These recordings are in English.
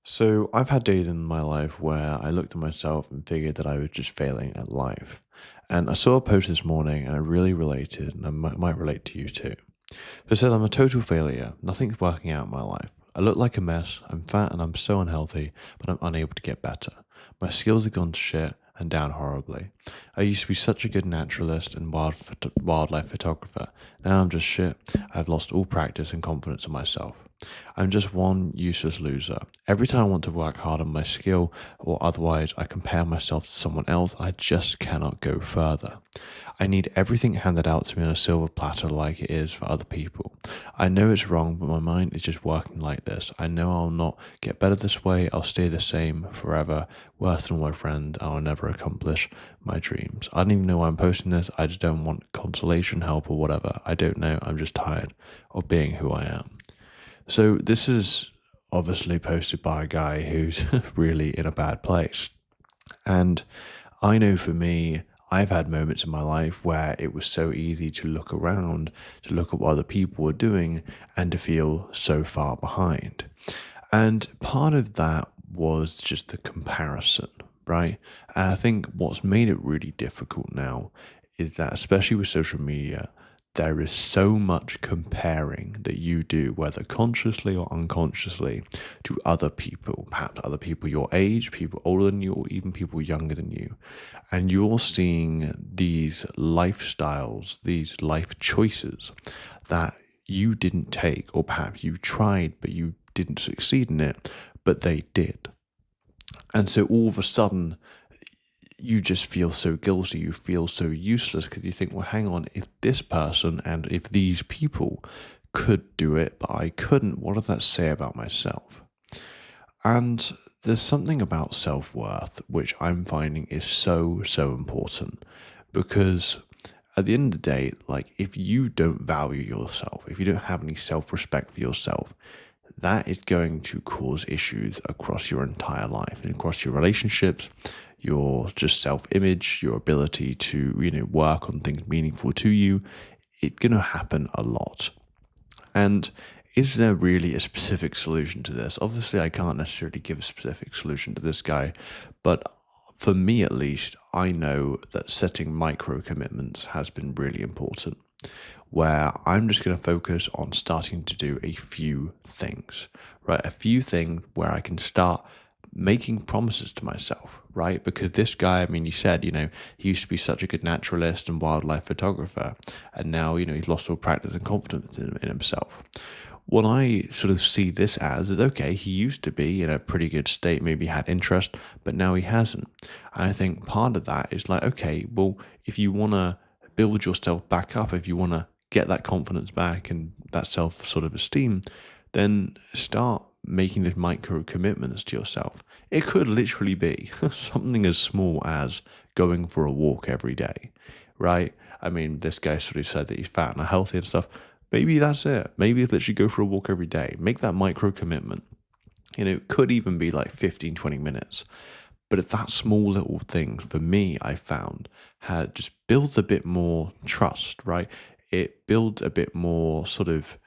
So I've had days in my life where I looked at myself and figured that I was just failing at life. And I saw a post this morning and I really related, and I might relate to you too. So it said, I'm a total failure. Nothing's working out in my life. I look like a mess. I'm fat and I'm so unhealthy, but I'm unable to get better. My skills have gone to shit and down horribly. I used to be such a good naturalist and wildlife photographer. Now I'm just shit. I've lost all practice and confidence in myself. I'm just one useless loser. Every time I want to work hard on my skill or otherwise I compare myself to someone else, I just cannot go further. I need everything handed out to me on a silver platter like it is for other people. I know it's wrong, but my mind is just working like this. I know I'll not get better this way. I'll stay the same forever, worse than all my friends, and I'll never accomplish my dreams. I don't even know why I'm posting this. I just don't want consolation, help, or whatever. I don't know. I'm just tired of being who I am. So this is obviously posted by a guy who's really in a bad place. And I know for me, I've had moments in my life where it was so easy to look around, to look at what other people were doing, and to feel so far behind. And part of that was just the comparison, right? And I think what's made it really difficult now is that, especially with social media, there is so much comparing that you do, whether consciously or unconsciously, to other people, perhaps other people your age, people older than you, or even people younger than you. And you're seeing these lifestyles, these life choices that you didn't take, or perhaps you tried, but you didn't succeed in it, but they did. And so all of a sudden, you just feel so guilty, you feel so useless because you think, well, hang on, if this person and if these people could do it, but I couldn't, what does that say about myself? And there's something about self worth which I'm finding is so important because at the end of the day, like if you don't value yourself, if you don't have any self respect for yourself, that is going to cause issues across your entire life and across your relationships, your just self-image, your ability to, work on things meaningful to you. It's going to happen a lot. And is there really a specific solution to this? Obviously, I can't necessarily give a specific solution to this guy, but for me at least, I know that setting micro commitments has been really important where I'm just going to focus on starting to do a few things, right? A few things where I can start making promises to myself, right? Because this guy, I mean, he said, he used to be such a good naturalist and wildlife photographer, and now, he's lost all practice and confidence in himself. What I sort of see this as is okay, he used to be in a pretty good state, maybe had interest, but now he hasn't. And I think part of that is like, okay, well, if you want to build yourself back up, if you want to get that confidence back and that self sort of esteem, then start making these micro commitments to yourself. It could literally be something as small as going for a walk every day, right? I mean, this guy sort of said that he's fat and unhealthy and stuff. Maybe that's it. Maybe it's literally go for a walk every day. Make that micro commitment. It could even be like 15, 20 minutes. But if that small little thing for me, I found, had just builds a bit more trust, right? It builds a bit more sort of,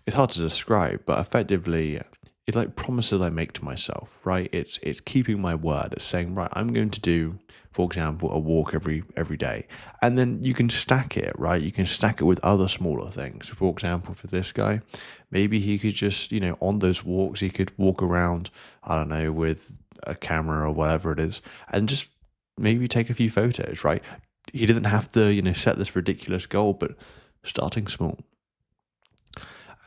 it's hard to describe, but effectively, it's like promises I make to myself, right? It's keeping my word. It's saying, right, I'm going to do, for example, a walk every day. And then you can stack it, right? You can stack it with other smaller things. For example, for this guy, maybe he could just, on those walks, he could walk around, I don't know, with a camera or whatever it is, and just maybe take a few photos, right? He doesn't have to, set this ridiculous goal, but starting small.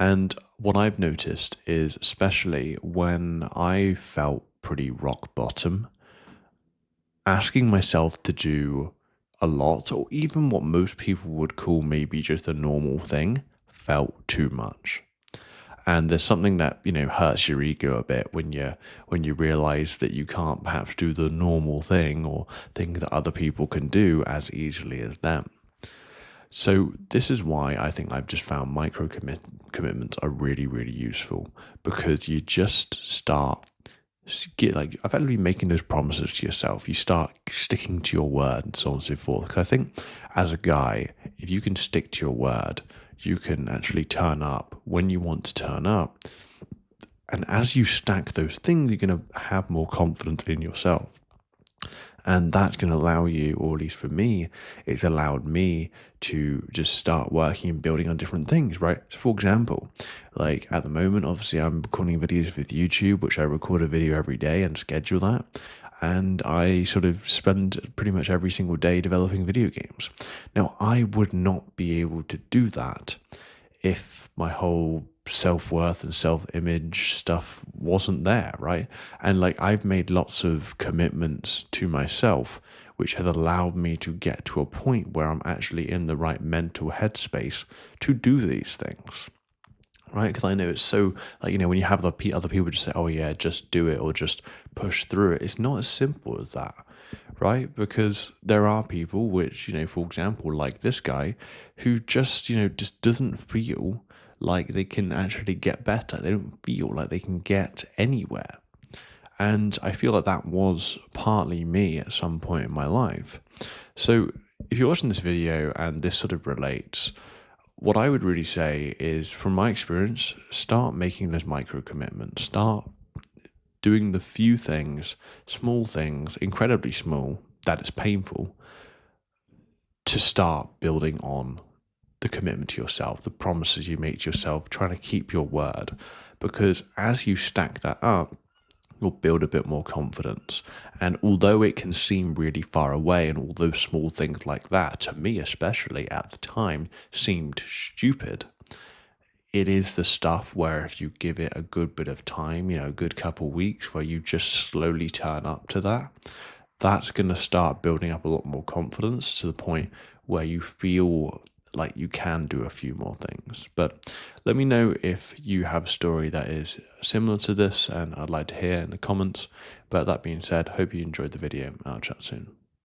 And what I've noticed is, especially when I felt pretty rock bottom, asking myself to do a lot, or even what most people would call maybe just a normal thing, felt too much. And there's something that, hurts your ego a bit when you realize that you can't perhaps do the normal thing or things that other people can do as easily as them. So this is why I think I've just found commitments are really useful, because you just start get like effectively making those promises to yourself. You start sticking to your word and so on and so forth. Because I think as a guy, if you can stick to your word, you can actually turn up when you want to turn up, And as you stack those things, you're going to have more confidence in yourself. And that's going to allow you, or at least for me, it's allowed me to just start working and building on different things, right? So, for example, like at the moment, obviously, I'm recording videos with YouTube, which I record a video every day and schedule that. And I sort of spend pretty much every single day developing video games. Now, I would not be able to do that if my whole self-worth and self-image stuff wasn't there, right? And like I've made lots of commitments to myself which has allowed me to get to a point where I'm actually in the right mental headspace to do these things, right? Because I know it's so, like, when you have other people just say, oh yeah, just do it or just push through it, it's not as simple as that, right? Because there are people which, for example, like this guy who just doesn't feel like they can actually get better. They don't feel like they can get anywhere. And I feel like that was partly me at some point in my life. So if you're watching this video and this sort of relates, what I would really say is, from my experience, start making those micro commitments. Start doing the few things, small things, incredibly small, that is painful, to start building on the commitment to yourself, the promises you make to yourself, trying to keep your word. Because as you stack that up, you'll build a bit more confidence. And although it can seem really far away, and all those small things like that, to me especially at the time, seemed stupid, it is the stuff where if you give it a good bit of time, a good couple weeks where you just slowly turn up to that, that's going to start building up a lot more confidence to the point where you feel like you can do a few more things. But let me know if you have a story that is similar to this, and I'd like to hear in the comments. But that being said, hope you enjoyed the video. I'll chat soon.